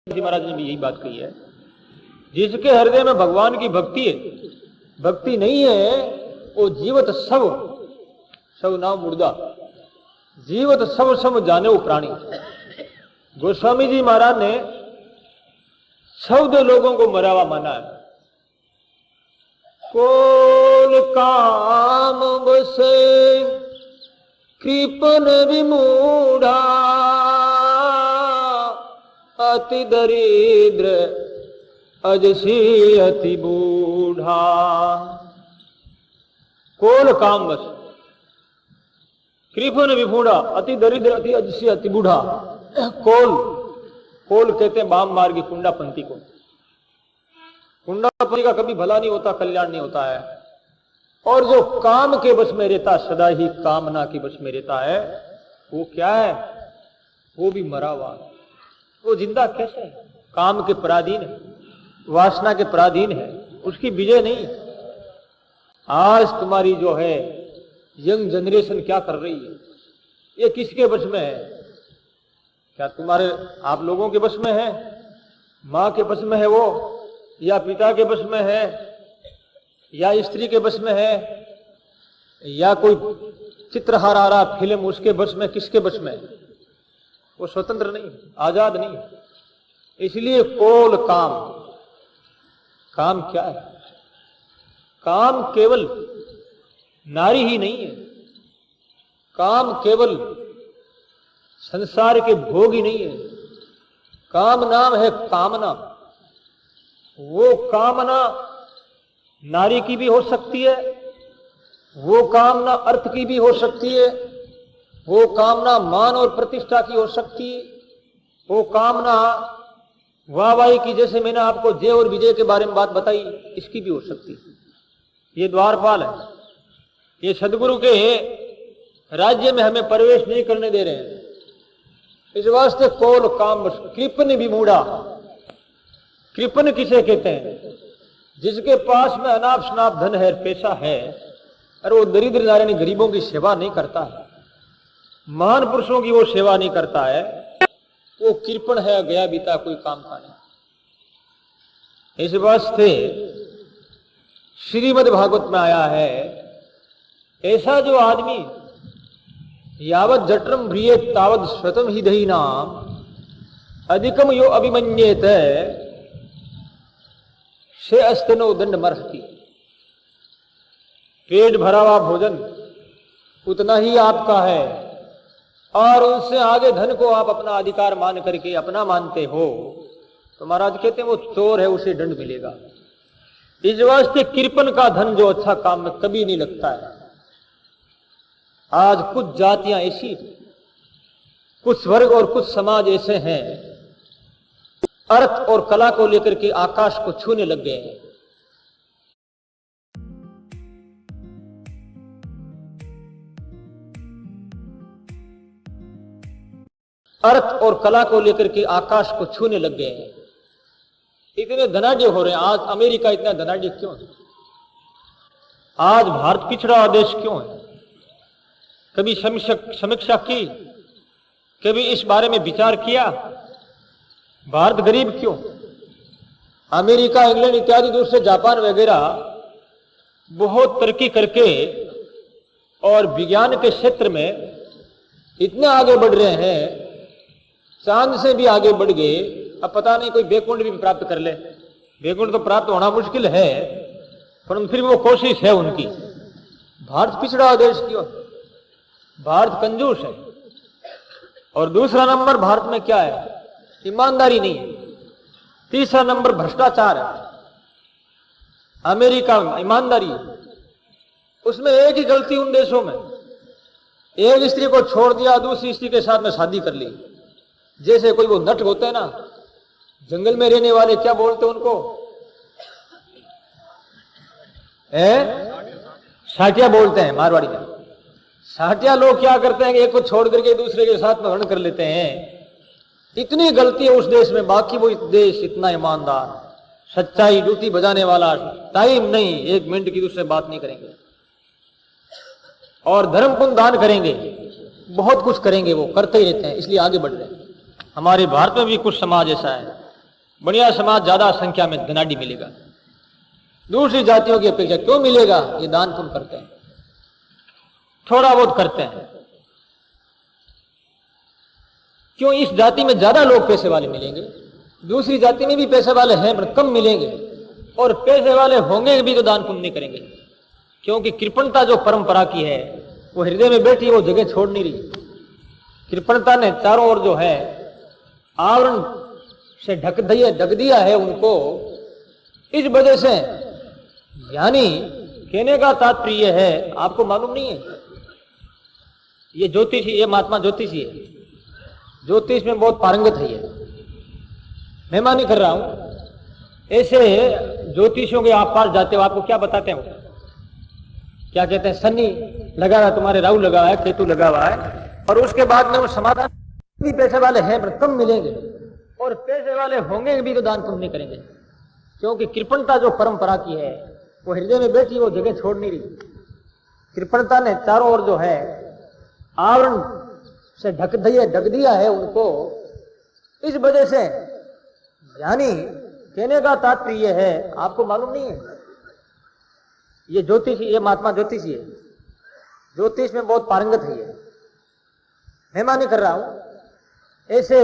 जी महाराज ने भी यही बात कही है। जिसके हृदय में भगवान की भक्ति है, भक्ति नहीं है, वो जीवत सब नाम मुर्दा, जीवत सब जाने वो प्राणी। गोस्वामी जी महाराज ने शब्द लोगों को मरावा माना है। कोल काम बसे कृपन विमूढ़ा, अति दरिद्र अजसी अति बूढ़ा। कोल काम बस कृपन विमूढ़ा, अति दरिद्र अति अजसी अति बूढ़ा। कोल कहते हैं बाम मार्गी कुंडापंथी को। कुंडापंथी का कभी भला नहीं होता, कल्याण नहीं होता है। और जो काम के बस में रहता, सदा ही कामना के बस में रहता है, वो क्या है? वो भी मरा हुआ। वो जिंदा कैसे है? काम के पराधीन है, वासना के पराधीन है, उसकी विजय नहीं। आज तुम्हारी जो है यंग जनरेशन क्या कर रही है, ये किसके बस में है? क्या तुम्हारे आप लोगों के बस में है? माँ के बस में है वो, या पिता के बस में है, या स्त्री के बस में है, या कोई चित्रहार आ रहा फिल्म उसके बस में? किसके बस में है? वो स्वतंत्र नहीं, आजाद नहीं। इसलिए कोल काम क्या है? काम केवल नारी ही नहीं है, काम केवल संसार के भोग ही नहीं है। काम नाम है कामना। वो कामना नारी की भी हो सकती है, वो कामना अर्थ की भी हो सकती है, वो कामना मान और प्रतिष्ठा की हो सकती है, वो कामना वाहवाही की, जैसे मैंने आपको जय और विजय के बारे में बात बताई, इसकी भी हो सकती है। ये द्वारपाल है, ये सदगुरु के राज्य में हमें प्रवेश नहीं करने दे रहे हैं। इस वास्ते कोल काम कृपन विमूढ़ा। कृपन किसे कहते हैं? जिसके पास में अनाप शनाप धन है, पैसा है, और वो दरिद्र नारायण गरीबों की सेवा नहीं करता है, महान पुरुषों की वो सेवा नहीं करता है, वो कृपण है, गया बीता कोई काम का नहीं। इस वास्ते श्रीमद् भागवत में आया है, ऐसा जो आदमी यावत जठरम भ्रियेत तावत स्वतम ही दही नाम अधिकम यो अभिमन्येत से अस्तनो दंड मरहति। पेट भरा हुआ भोजन उतना ही आपका है, और उससे आगे धन को आप अपना अधिकार मान करके अपना मानते हो, तो महाराज कहते हैं वो चोर है, उसे दंड मिलेगा। इस वास्ते कृपन का धन जो अच्छा काम में कभी नहीं लगता है। आज कुछ जातियां ऐसी, कुछ वर्ग और कुछ समाज ऐसे हैं, अर्थ और कला को लेकर के आकाश को छूने लग गए हैं। अर्थ और कला को लेकर के आकाश को छूने लग गए हैं। इतने धनाढ्य हो रहे हैं। आज अमेरिका इतना धनाढ्य क्यों है? आज भारत पिछड़ा हुआ देश क्यों है? कभी समीक्षा की? कभी इस बारे में विचार किया? भारत गरीब क्यों? अमेरिका, इंग्लैंड इत्यादि दूसरे जापान वगैरह बहुत तरक्की करके और विज्ञान के क्षेत्र में इतने आगे बढ़ रहे हैं, चांद से भी आगे बढ़ गए। अब पता नहीं कोई बैकुंठ भी प्राप्त कर ले। बैकुंठ तो प्राप्त होना मुश्किल है, परंतु फिर वो कोशिश है उनकी। भारत पिछड़ा देश क्यों? भारत कंजूस है। और दूसरा नंबर भारत में क्या है? ईमानदारी नहीं है। तीसरा नंबर भ्रष्टाचार है। अमेरिका में ईमानदारी है, उसमें एक ही गलती उन देशों में, एक स्त्री को छोड़ दिया, दूसरी स्त्री के साथ में शादी कर ली। जैसे कोई वो नट होते हैं ना, जंगल में रहने वाले, क्या बोलते हैं उनको? साटिया बोलते हैं मारवाड़ी में। साटिया लोग क्या करते हैं कि एक को छोड़ करके दूसरे के साथ में हरण कर लेते हैं। इतनी गलती है उस देश में, बाकी वो देश इतना ईमानदार, सच्चाई, ड्यूटी बजाने वाला, टाइम नहीं, एक मिनट की दूसरे बात नहीं करेंगे, और धर्म पुण्य दान करेंगे, बहुत कुछ करेंगे, वो करते ही रहते हैं, इसलिए आगे बढ़ रहे हैं। हमारे भारत में भी कुछ समाज ऐसा है, बढ़िया समाज ज्यादा संख्या में धनाढ़ी मिलेगा। दूसरी जातियों की अपेक्षा क्यों मिलेगा? ये दान पुण्य करते हैं, थोड़ा बहुत करते हैं। क्यों? इस जाति में ज्यादा लोग पैसे वाले मिलेंगे, दूसरी जाति में भी पैसे वाले हैं पर कम मिलेंगे, और पैसे वाले होंगे भी तो दान पुण्य नहीं करेंगे। क्योंकि कृपणता जो परंपरा की है वो हृदय में बैठी, वो जगह छोड़ नहीं रही। कृपणता ने चारों ओर जो है आवरण से ढक दिया है उनको। इस वजह से यानी कहने का तात्पर्य है, आपको मालूम नहीं है, ये ज्योतिषी, ये महात्मा ज्योतिषी है, ज्योतिष में बहुत पारंगत है। ये मैं मानी कर रहा हूं। ऐसे ज्योतिषियों के आप पास जाते हो, आपको क्या बताते हैं? क्या कहते हैं? शनि लगा रहा, तुम्हारे राहु लगा हुआ है, केतु लगा हुआ है, और उसके बाद में वो समाधान भी पैसे वाले हैं पर कम मिलेंगे, और पैसे वाले होंगे भी तो दान पुण्य नहीं करेंगे। क्योंकि कृपणता जो परंपरा की है वो हृदय में बैठी, वो जगह छोड़ नहीं रही। कृपणता ने चारों ओर जो है आवरण से ढक दिया है उनको। इस वजह से यानी कहने का तात्पर्य है, आपको मालूम नहीं है, ये ज्योतिषी, ये महात्मा ज्योतिषी है, ज्योतिष में बहुत पारंगत है। ये मैं मानी कर रहा हूं। ऐसे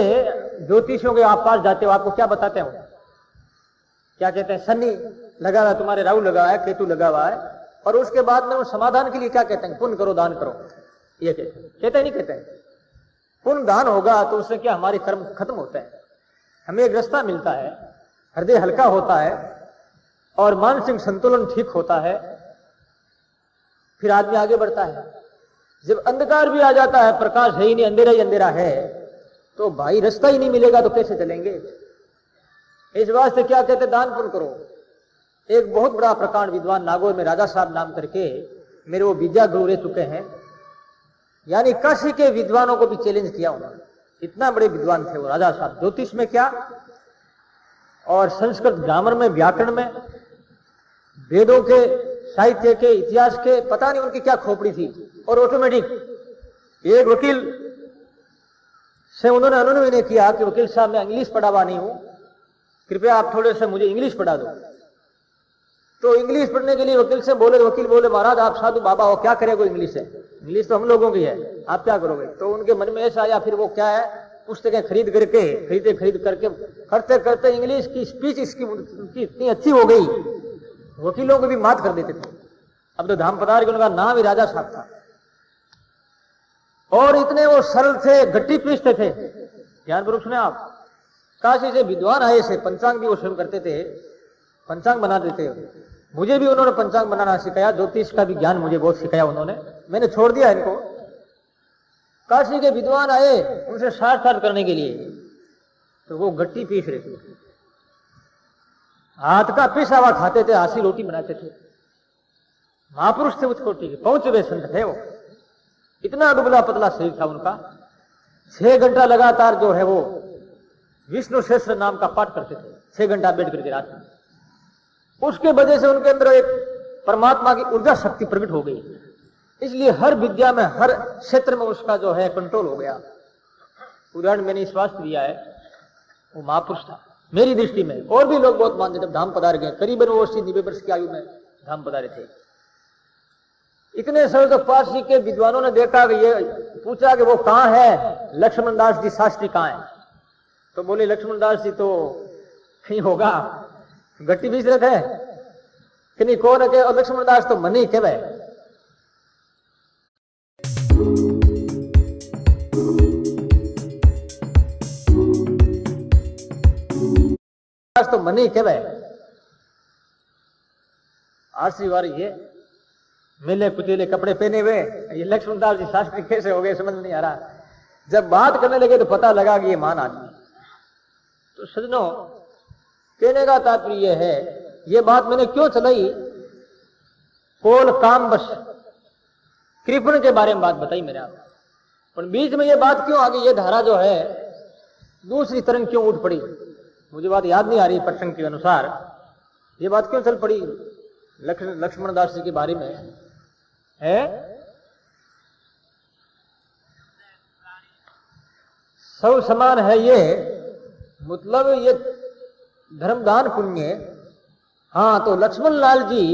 ज्योतिषियों के आप पास जाते हो, आपको क्या बताते हैं? क्या कहते हैं? शनि लगा रहा, तुम्हारे राहु लगा है, केतु लगा हुआ है, और उसके बाद में वो समाधान के लिए क्या कहते हैं? पुण्य करो, दान करो। ये कहते हैं नहीं कहते हैं? पुण्य दान होगा तो उससे क्या हमारे कर्म खत्म होते हैं, हमें एक रास्ता मिलता है, हृदय हल्का होता है और मानसिक संतुलन ठीक होता है, फिर आदमी आगे बढ़ता है। जब अंधकार भी आ जाता है, प्रकाश है ही नहीं, अंधेरा ही अंधेरा है, तो भाई रास्ता ही नहीं मिलेगा तो कैसे चलेंगे? इस वास्ते क्या कहते? दान पुण्य करो। एक बहुत बड़ा प्रकांड विद्वान नागौर में राजा साहब नाम करके मेरे वो विद्या गुरु रह चुके हैं, यानी काशी के विद्वानों को भी चैलेंज किया उन्होंने। इतना बड़े विद्वान थे वो राजा साहब, ज्योतिष में क्या और संस्कृत ग्रामर में, व्याकरण में, वेदों के, साहित्य के, इतिहास के, पता नहीं उनकी क्या खोपड़ी थी। और ऑटोमेटिक एक वकील से उन्होंने अनुनय किया कि वकील साहब मैं इंग्लिश पढ़ा हुआ नहीं हूं, कृपया आप थोड़े से मुझे इंग्लिश पढ़ा दो। तो इंग्लिश पढ़ने के लिए वकील बोले महाराज आप साधु बाबा हो, क्या करेंगे इंग्लिश है, इंग्लिश तो हम लोगों की है, आप क्या करोगे? तो उनके मन में ऐसा आया, फिर वो क्या है, पुस्तकें खरीद करके करते करते इंग्लिश की स्पीच इसकी इतनी अच्छी हो गई, वकीलों को भी मात कर देते थे। अब तो धाम पधार के उनका नाम ही राजा साहब था, और इतने वो सरल थे, गट्टी पीसते थे। ध्यानपूर्वक सुने आप, काशी से विद्वान आए से, पंचांग भी वो स्वयं करते थे, पंचांग बनाते थे। मुझे भी उन्होंने पंचांग बनाना सिखाया, ज्योतिष का भी ज्ञान मुझे बहुत सिखाया उन्होंने, मैंने छोड़ दिया इनको। काशी के विद्वान आए उनसे साथ करने के लिए, तो वो गट्टी पीस रहे थे, हाथ का पिसा हुआ खाते थे, हासी रोटी बनाते थे। महापुरुष थे, उच्चकोटि के पहुंचे हुए संत थे वो, इतना दुबला पतला शरीर था उनका। 6 घंटा लगातार जो है वो विष्णु सहस्त्र नाम का पाठ करते थे, 6 घंटा बैठ करके रात में। उसके वजह से उनके अंदर एक परमात्मा की ऊर्जा शक्ति प्रकट हो गई, इसलिए हर विद्या में, हर क्षेत्र में उसका जो है कंट्रोल हो गया। उदाहरण मैंने इस वास्ते दिया है, वो महापुरुष था मेरी दृष्टि में। और भी लोग बहुत मानते थे, धाम पधार गए, करीबन वो 80-90 वर्ष की आयु में धाम पधारे थे। इतने सारे तो पारसी के विद्वानों ने देखा कि ये, पूछा कि वो कहां है, लक्ष्मण दास जी शास्त्री कहां है? तो बोले लक्ष्मण दास जी तो कहीं होगा, गट्टी बीच रखे है कि नहीं, कौन है? और लक्ष्मण दास तो मनी के भाई, तो मनी के भाई आरसी वारी ये मिले कुचेले कपड़े पहने हुए, ये लक्ष्मण दास जी शास्त्री कैसे हो गए समझ नहीं आ रहा। जब बात करने लगे तो पता लगा कि ये महान आदमी। तो सजनों, कहने का तात्पर्य है, ये बात मैंने क्यों चलाई, कोल काम बस कृपण के बारे में बात बताई मेरे आप, पर बीच में ये बात क्यों आ गई, ये धारा जो है दूसरी तरंग क्यों उठ पड़ी, मुझे बात याद नहीं आ रही प्रसंग के अनुसार। ये बात क्यों चल पड़ी लक्ष्मण दास जी के बारे में है? सब समान है, ये मतलब ये धर्म दान पुण्य। हाँ, तो लक्ष्मण लाल जी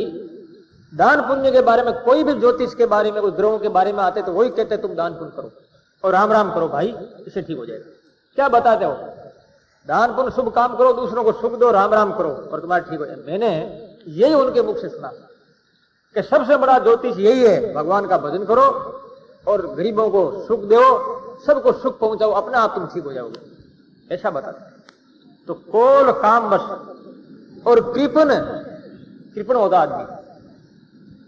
दान पुण्य के बारे में, कोई भी ज्योतिष के बारे में, कोई ग्रहों के बारे में आते तो वही कहते तुम दान पुण्य करो और राम राम करो भाई, इससे ठीक हो जाएगा। क्या बताते हो? दान पुण्य शुभ काम करो, दूसरों को सुख दो, राम राम करो और तुम्हारा ठीक हो जाएगा। मैंने यही उनके मुख से सुना कि सबसे बड़ा ज्योतिष यही है, भगवान का भजन करो और गरीबों को सुख दो, सबको सुख पहुंचाओ, अपने आप तुम ठीक हो जाओगे, ऐसा बताते। तो कोल काम बस और कृपण होता आदमी,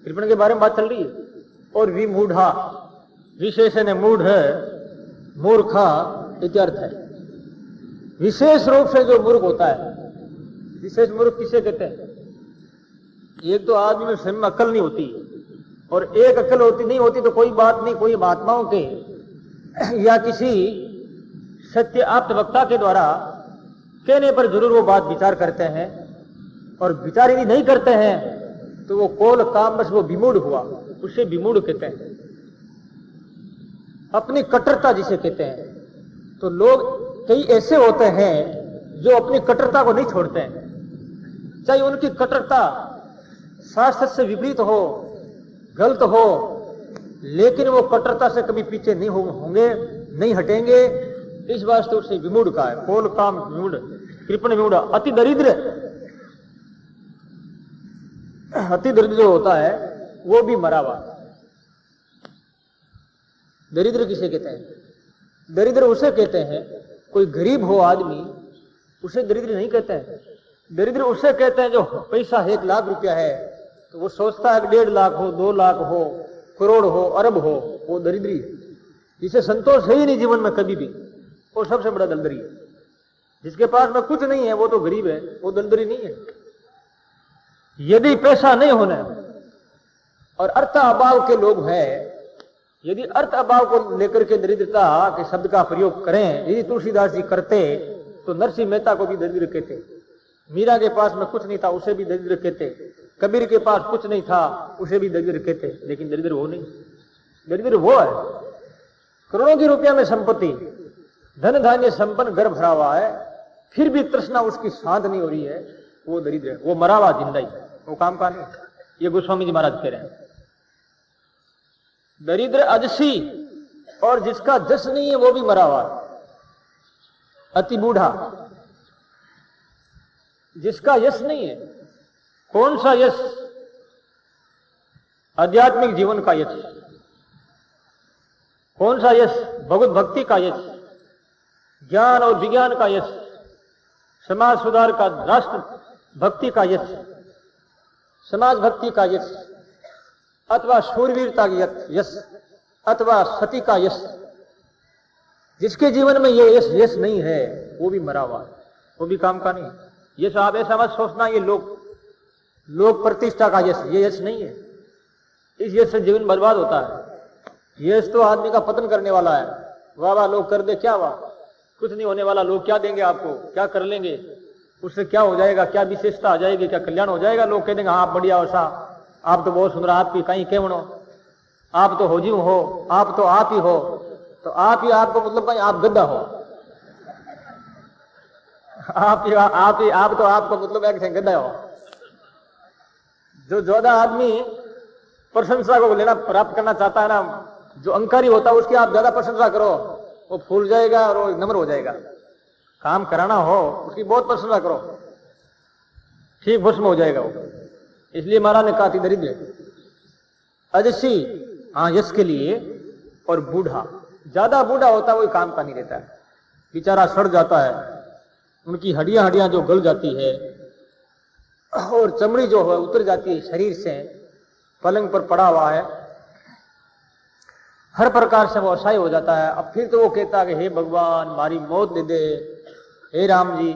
कृपण के बारे में बात चल रही है। और विमूढ़ा, विशेषण मूढ़ है, मूर्खा इत्यर्थ है। विशेष रूप से जो मूर्ख होता है, विशेष मूर्ख किसे कहते हैं? एक तो आदमी में स्वयं अक्ल नहीं होती, और एक अक्ल होती नहीं होती तो कोई बात नहीं, कोई महात्माओं के या किसी सत्य आप्त वक्ता के द्वारा कहने पर जरूर वो बात विचार करते हैं, और विचार यदि नहीं करते हैं तो वो कोल काम बस वो विमूढ़ हुआ, उसे विमूढ़ कहते हैं। अपनी कट्टरता जिसे कहते हैं। तो लोग कई ऐसे होते हैं जो अपनी कट्टरता को नहीं छोड़ते हैं, चाहे उनकी कट्टरता शास्त्र से विपरीत हो, गलत हो, लेकिन वो कट्टरता से कभी पीछे नहीं होंगे, नहीं हटेंगे। इस वास्ते उसे विमूढ़ का है, कोल काम विमूढ़, कृपण विमूढ़। अति दरिद्र, अति दरिद्र जो होता है वो भी मरा हुआ। दरिद्र किसे कहते हैं? दरिद्र उसे कहते हैं, कोई गरीब हो आदमी उसे दरिद्र नहीं कहते हैं। दरिद्र उसे कहते हैं जो पैसा 1 लाख रुपया है तो वो सोचता है कि 1.5 लाख हो, 2 लाख हो, करोड़ हो, अरब हो, वो दरिद्री है। जिसे संतोष है ही नहीं जीवन में कभी भी, वो सबसे बड़ा दलदरी है। जिसके पास में कुछ नहीं है वो तो गरीब है, वो दलदरी नहीं है। यदि पैसा नहीं होने और अर्थ अभाव के लोग हैं, यदि अर्थ अभाव को लेकर के दरिद्रता के शब्द का प्रयोग करें, यदि तुलसीदास जी करते तो नरसिंह मेहता को भी दरिद्र कहते, मीरा के पास में कुछ नहीं था उसे भी दरिद्र कहते, कबीर के पास कुछ नहीं था उसे भी दरिद्र कहते। लेकिन दरिद्र वो नहीं, दरिद्र वो है करोड़ों की रुपया में संपत्ति, धन धान्य संपन्न, घर भरा हुआ है, फिर भी तृष्णा उसकी शांत नहीं हो रही है, वो दरिद्र है। वो मरा हुआ जिंदा ही, वो काम का नहीं। ये गोस्वामी जी महाराज कह रहे हैं। दरिद्र अजसी, और जिसका जस नहीं है वो भी मरा हुआ। अति बूढ़ा, जिसका यश नहीं है। कौन सा यश? आध्यात्मिक जीवन का यश। कौन सा यश? भगवत भक्ति का यश, ज्ञान और विज्ञान का यश, समाज सुधार का, राष्ट्र भक्ति का यश, समाज भक्ति का यश, अथवा शूरवीरता का यश, अथवा सती का यश। जिसके जीवन में ये यश नहीं है वो भी मरा हुआ है, वो भी काम का नहीं। यश आप ऐसा मत सोचना ये लोक प्रतिष्ठा का यश, ये यश नहीं है। इस यश से जीवन बर्बाद होता है। यश तो आदमी का पतन करने वाला है। वाह वाह लोग कर दे, क्या वाह, कुछ नहीं होने वाला। लोग क्या देंगे आपको, क्या कर लेंगे, उससे क्या हो जाएगा, क्या विशेषता आ जाएगी, क्या कल्याण हो जाएगा। लोग कह देंगे हाँ आप बढ़िया हो, सा आप तो बहुत सुंदर, आपकी कहीं केवनो, आप तो हो जीव हो, आप तो आप ही हो। तो आप ही आपको मतलब कहीं आप गद्दा हो, आप तो आपको मतलब एक गद्दा हो। जो ज्यादा आदमी प्रशंसा को लेना प्राप्त करना चाहता है ना, जो अंकारी होता है उसकी आप ज्यादा प्रशंसा करो, वो फूल जाएगा और वो नम्र हो जाएगा। काम कराना हो उसकी बहुत प्रशंसा करो, ठीक भस्म हो जाएगा वो। इसलिए महाराज ने कहा थी दरिद्र अजसी, हाँ यश के लिए, और बूढ़ा, ज्यादा बूढ़ा होता है वही काम का नहीं रहता है, बेचारा सड़ जाता है, उनकी हड्डियां जो गल जाती है और चमड़ी जो है उतर जाती है शरीर से, पलंग पर पड़ा हुआ है, हर प्रकार से वो असहाय हो जाता है। अब फिर तो वो कहता है कि हे भगवान मारी मौत दे दे, हे राम जी।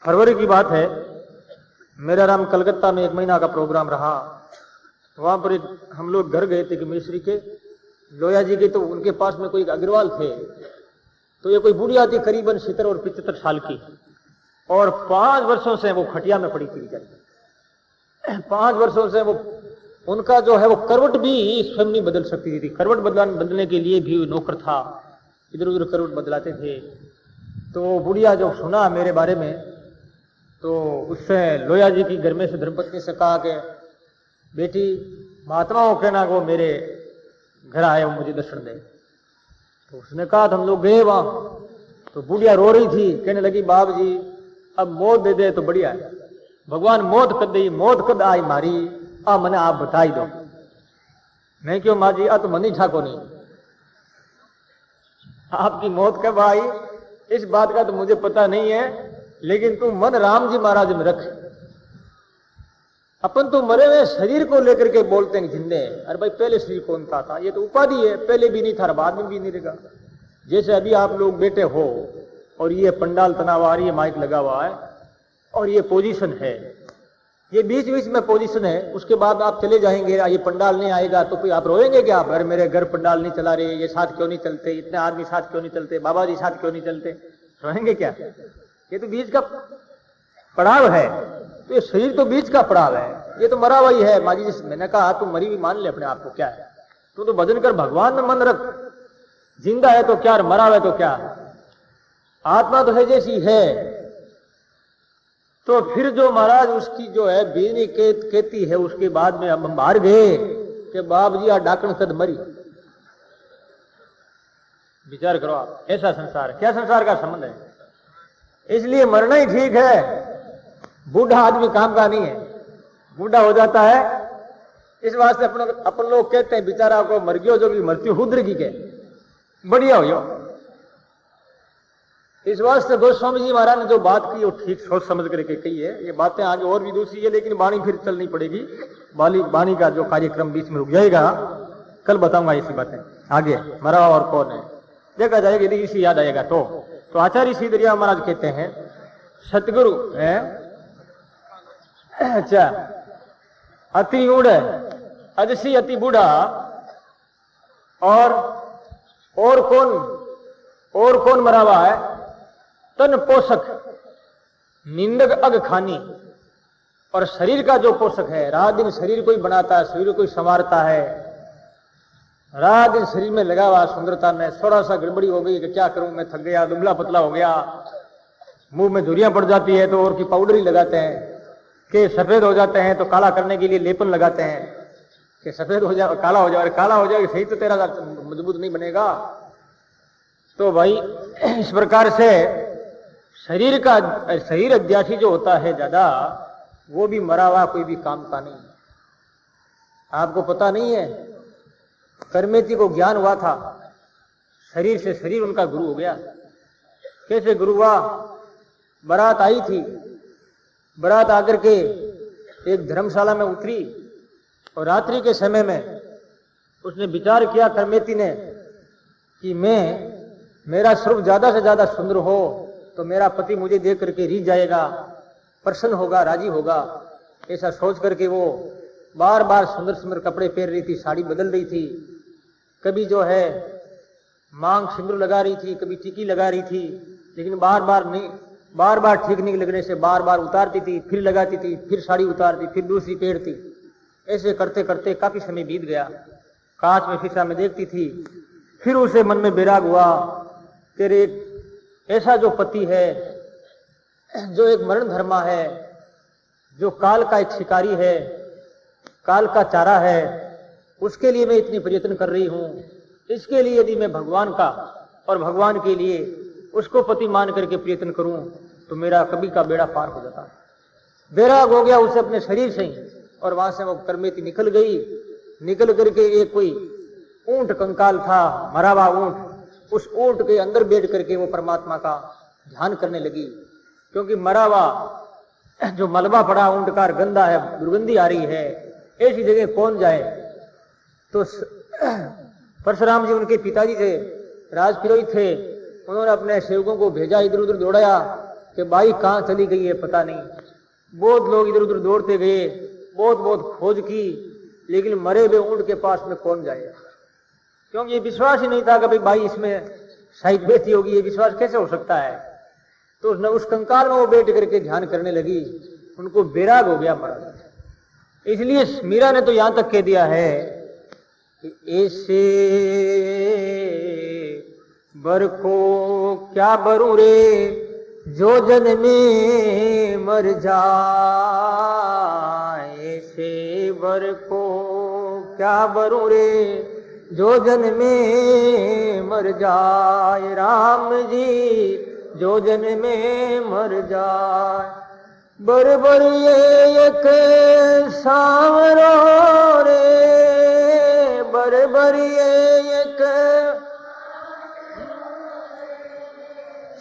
फरवरी की बात है, मेरा राम कलकत्ता में 1 महीना का प्रोग्राम रहा। वहां पर हम लोग घर गए थे कि मिश्री के लोया जी के, तो उनके पास में कोई अग्रवाल थे। तो ये कोई बूढ़ी आती करीबन 70 और 75 साल की, और 5 वर्षों से वो खटिया में पड़ी थी बेचारी। 5 वर्षों से वो, उनका जो है वो करवट भी स्वयं नहीं बदल सकती थी। करवट बदलने के लिए भी नौकर था, इधर उधर करवट बदलाते थे। तो बुढ़िया जो सुना मेरे बारे में, तो उससे लोया जी की घर में से धर्मपत्नी से कहा कि बेटी महात्मा को कहना को मेरे घर आए, वो मुझे दर्शन दे। तो उसने कहा तो हम लोग गए वहां, तो बुढ़िया रो रही थी, कहने लगी बाप जी अब मौत दे दे तो बढ़िया है, भगवान मौत कर दी, मौत कद आई मारी, आ मने आप बताई दो। मैं क्यों माँ जी, तो मनी ठाको नहीं, आपकी मौत कब आई इस बात का तो मुझे पता नहीं है, लेकिन तू मन राम जी महाराज में रख। अपन तो मरे हुए शरीर को लेकर के बोलते हैं जिंदे हैं। अरे भाई पहले शरीर कौन था, ये तो उपाधि है, पहले भी नहीं था बाद में भी नहीं रहेगा। जैसे अभी आप लोग बैठे हो और ये पंडाल तना हुआ, ये माइक लगा हुआ है और ये पोजीशन है, ये बीच बीच में पोजीशन है, उसके बाद आप चले जाएंगे, ये पंडाल नहीं आएगा तो फिर आप रोएंगे क्या, अरे मेरे घर पंडाल नहीं चला रहे, ये साथ क्यों नहीं चलते, इतने आदमी साथ क्यों नहीं चलते, बाबा जी साथ क्यों नहीं चलते, रोएंगे क्या? ये तो बीच का पड़ाव है, तो ये शरीर तो बीच का पड़ाव है, ये तो मरा हुआ ही है। माँ जी मैंने कहा तुम मरी भी मान ले अपने आप को, क्या है, तू तो भजन कर, भगवान में मन रख, जिंदा है तो क्या, मरा हुआ है तो क्या, आत्मा तो है जैसी है। तो फिर जो महाराज उसकी जो है बीनी कहती है, उसके बाद में हम बाहर गए कि बाप जी आ डाकण कद मरी। विचार करो आप, ऐसा संसार है, क्या संसार का संबंध है? इसलिए मरना ही ठीक है। बूढ़ा आदमी काम का नहीं है, बूढ़ा हो जाता है, इस वास्ते अपन लोग कहते हैं बेचारा को मर गयो जो भी मृत्यु हुद्र की के बढ़िया हो। इस वास्ते गोस्वामी जी महाराज ने जो बात की वो ठीक सोच समझ करके कही है। ये बातें आगे और भी दूसरी है, लेकिन वाणी फिर चलनी पड़ेगी, वाणी का जो कार्यक्रम बीच में रुक जाएगा, कल बताऊंगा इसी बातें आगे। मरा और कौन है देखा जाएगा, यदि इसी याद आएगा तो आचार्य सीधरिया महाराज कहते हैं सतगुरु है, अच्छा अति ऊढ़ अजसी अति बूढ़ा, और कौन मरा हुआ है, तन पोषक निंदक अग खानी। और शरीर का जो पोषक है, रात दिन शरीर को ही बनाता है, शरीर को ही संवारता है, रात दिन शरीर में लगा हुआ सुंदरता में थोड़ा सा गड़बड़ी हो गई कि क्या करूं मैं, थक गया, दुबला पतला हो गया, मुंह में झुर्रियां पड़ जाती है तो और की पाउडर ही लगाते हैं, कि सफेद हो जाते हैं तो काला करने के लिए लेपन लगाते हैं कि सफेद हो जाए काला हो जाए, काला हो जाए सही तो तेरा मजबूत नहीं बनेगा। तो भाई इस प्रकार से शरीर अध्यासी जो होता है ज्यादा, वो भी मरा हुआ कोई भी काम का नहीं। आपको पता नहीं है, कर्मेती को ज्ञान हुआ था, शरीर से शरीर उनका गुरु हो गया। कैसे गुरु हुआ? बारात आई थी, बारात आकर के एक धर्मशाला में उतरी और रात्रि के समय में उसने विचार किया कर्मेती ने कि मेरा स्वरूप ज्यादा से ज्यादा सुंदर हो तो मेरा पति मुझे देख करके रीझ जाएगा, प्रसन्न होगा, राजी होगा। ऐसा सोच करके वो बार बार सुंदर सुंदर कपड़े पहन रही थी, साड़ी बदल रही थी, कभी जो है मांग सिंदूर लगा रही थी, कभी टिकी लगा रही थी, लेकिन बार बार ठीक नहीं लगने से बार बार उतारती थी, फिर लगाती थी, फिर साड़ी उतारती, फिर दूसरी पहनती। ऐसे करते करते काफी समय बीत गया। कांच में शीशा में देखती थी, फिर उसे मन में बैराग हुआ, तेरे ऐसा जो पति है, जो एक मरण धर्मा है, जो काल का एक शिकारी है, काल का चारा है, उसके लिए मैं इतनी प्रयत्न कर रही हूं। इसके लिए यदि मैं भगवान का और भगवान के लिए उसको पति मान करके प्रयत्न करूं तो मेरा कभी का बेड़ा पार हो जाता। बैराग हो गया उसे अपने शरीर से ही, और वहां से वो कर्मेती निकल गई। निकल करके एक कोई ऊंट कंकाल था, मरा हुआ ऊंट, उस ऊंट के अंदर बैठ करके वो परमात्मा का ध्यान करने लगी। क्योंकि मरा हुआ जो मलबा पड़ा ऊंट का गंदा है, दुर्गंधी आ रही है, ऐसी जगह कौन जाए। तो परशुराम जी उनके पिताजी थे, राजपुरोहित थे, उन्होंने अपने सेवकों को भेजा, इधर उधर दौड़ाया कि भाई कहां चली गई है पता नहीं। बहुत लोग इधर उधर दौड़ते गए, बहुत खोज की, लेकिन मरे हुए ऊंट के पास में कौन जाएगा, क्योंकि ये विश्वास ही नहीं था कि भाई इसमें शायद बेटी होगी, ये विश्वास कैसे हो सकता है। तो उस कंकाल में वो बैठ करके ध्यान करने लगी, उनको बैराग हो गया मरा। इसलिए मीरा ने तो यहां तक कह दिया है कि ऐसे बर को क्या बरूं रे जो जन्मे मर जाए, से बर को क्या बरूं रे जो जन्मे मर जाए, राम जी जो जन्मे मर जाए। बर बर ये एक सांवरो रे, बर बर ये एक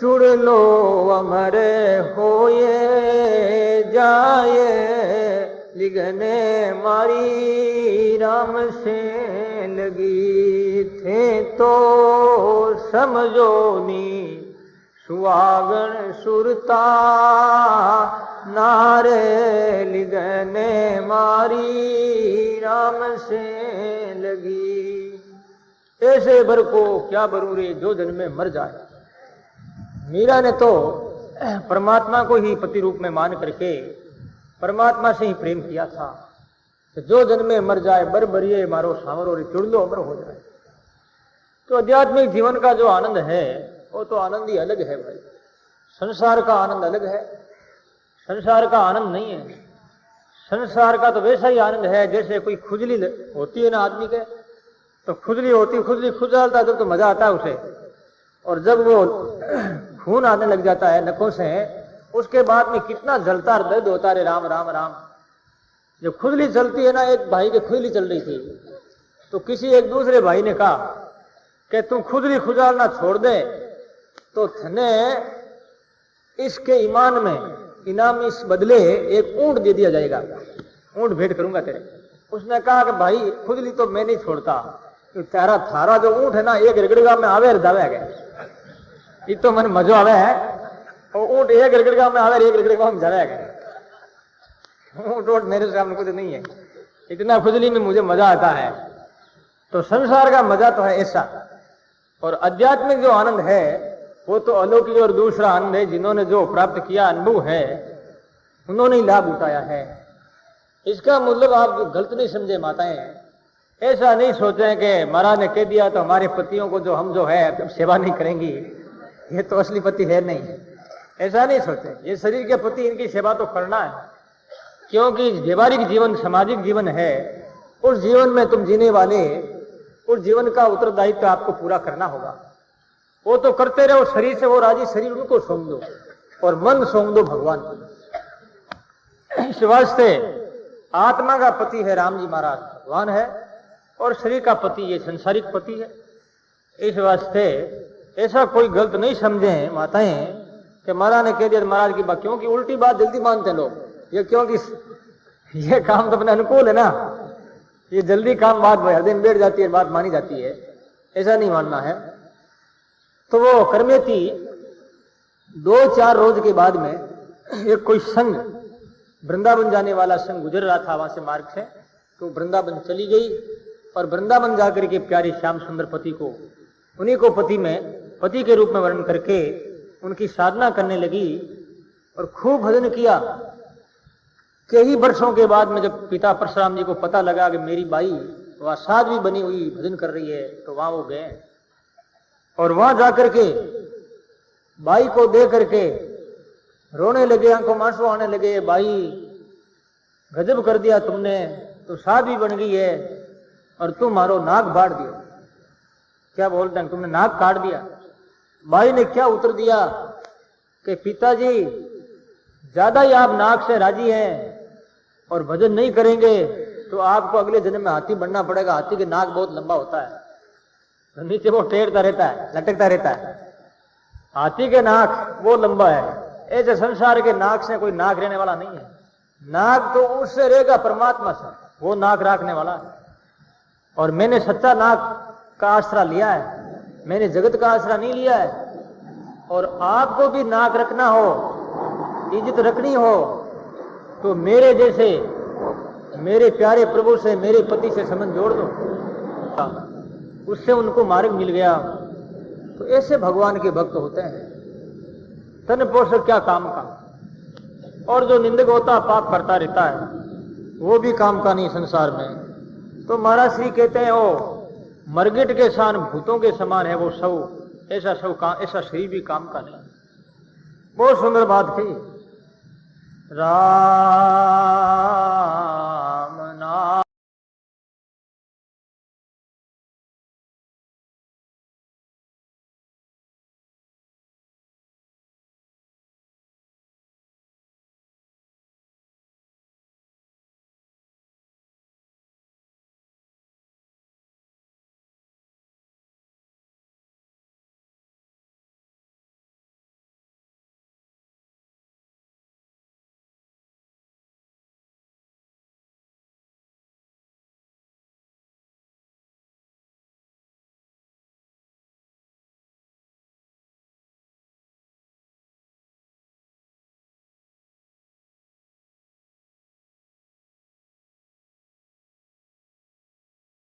चुड़ लो अमर होए जाए, लिगने मारी राम से लगी थे तो समझो नी, सुहागन सुरता नारे लिगने मारी राम से लगी। ऐसे बर को क्या बरूं रे जो जन्मे मर जाए। मीरा ने तो परमात्मा को ही पति रूप में मान करके परमात्मा से ही प्रेम किया था कि जो जन्मे मर जाए बर बरिए मारो सांवरो रे चुड़ लो अमर हो जाए। तो आध्यात्मिक जीवन का जो आनंद है वो तो आनंद ही अलग है भाई। संसार का आनंद अलग है, संसार का आनंद नहीं है। संसार का तो वैसा ही आनंद है जैसे कोई खुजली होती है ना आदमी के, तो खुजली होती, खुजली खुजालता है तो मजा आता है उसे, और जब वो खून आने लग जाता है नखों से, उसके बाद में कितना जलता दर्द होता है। राम राम राम। जब खुजली चलती है ना, एक भाई की खुजली चल रही थी तो किसी एक दूसरे भाई ने कहा कि तू खुजली खुजालना छोड़ दे तो थने इसके ईमान में इनाम इस बदले एक ऊंट दे दिया जाएगा, ऊंट भेंट करूंगा तेरे। उसने कहा कि भाई खुजली तो मैं नहीं छोड़ता, तेरा थारा जो ऊंट है ना एक रगड़गा में आवे दावे गए, ये तो मन मजो आवे है। और ऊंट एक रगड़गा में आवे, एक रगड़गा में जावे गए। ऊंट मेरे सामने कुछ नहीं है, इतना खुजली में मुझे मजा आता है। तो संसार का मजा तो है ऐसा, और आध्यात्मिक जो आनंद है वो तो अलौकिक और दूसरा आनंद है। जिन्होंने जो प्राप्त किया अनुभव है उन्होंने ही लाभ उठाया है। इसका मतलब आप गलत नहीं समझे माताएं, ऐसा नहीं सोचें कि महाराज ने कह दिया तो हमारे पतियों को जो हम जो है सेवा नहीं करेंगी, ये तो असली पति है नहीं। ऐसा नहीं सोचे, ये शरीर के पति इनकी सेवा तो करना है, क्योंकि व्यवहारिक जीवन सामाजिक जीवन है। उस जीवन में तुम जीने वाले, उस जीवन का उत्तरदायित्व आपको पूरा करना होगा। वो तो करते रहो, शरीर से वो राजी, शरीर उनको सौंप दो और मन सौंप दो भगवान को। इस वास्ते आत्मा का पति है राम जी महाराज भगवान है, और शरीर का पति ये संसारिक पति है। इस वास्ते ऐसा कोई गलत नहीं समझे माताएं कि महाराज ने कह दिया महाराज की बात, क्योंकि उल्टी बात जल्दी मानते हैं लोग, ये क्योंकि ये काम तो अपने अनुकूल है ना, ये जल्दी काम बात हृदय में बैठ जाती है, बात मानी जाती है, ऐसा नहीं मानना है। तो वो कर्मेती 2-4 रोज के बाद में एक कोई संघ वृंदावन जाने वाला संघ गुजर रहा था वहां से मार्ग से, तो वृंदावन चली गई और वृंदावन जाकर के प्यारे श्याम सुंदर पति को, उन्हीं को पति के रूप में वर्णन करके उनकी साधना करने लगी और खूब भजन किया। कई वर्षों के बाद में जब पिता परशुराम जी को पता लगा कि मेरी बाई वह साध्वी बनी हुई भजन कर रही है, तो वहां वो गए और वहां जाकर के बाई को दे करके रोने लगे, आंखों में आंसू आने लगे। बाई गजब कर दिया तुमने, तो साध्वी बन गई है और तुम मारो नाक बांट दिया। क्या बोलते हैं, तुमने नाक काट दिया। बाई ने क्या उत्तर दिया कि पिताजी ज्यादा ही आप नाक से राजी हैं और भजन नहीं करेंगे तो आपको अगले जन्म में हाथी बनना पड़ेगा। हाथी के नाक बहुत लंबा होता है, तो नीचे वो टेढ़ता रहता है, लटकता रहता है। हाथी के नाक वो लंबा है, ऐसे संसार के नाक से कोई नाक रहने वाला नहीं है। नाक तो उससे रहेगा परमात्मा से, वो नाक रखने वाला है। और मैंने सच्चा नाक का आसरा लिया है, मैंने जगत का आसरा नहीं लिया है। और आपको भी नाक रखना हो, इज्जत रखनी हो, तो मेरे जैसे मेरे प्यारे प्रभु से, मेरे पति से संबंध जोड़ दो, उससे उनको मार्ग मिल गया। तो ऐसे भगवान के भक्त होते हैं। तन पोषक क्या काम का, और जो निंदक होता पाप करता रहता है वो भी काम का नहीं संसार में। तो महाराज श्री कहते हैं वो मरगिट के सान भूतों के समान है वो सब, ऐसा सब काम, ऐसा शरीर भी काम का नहीं। बहुत सुंदर बात थी। राम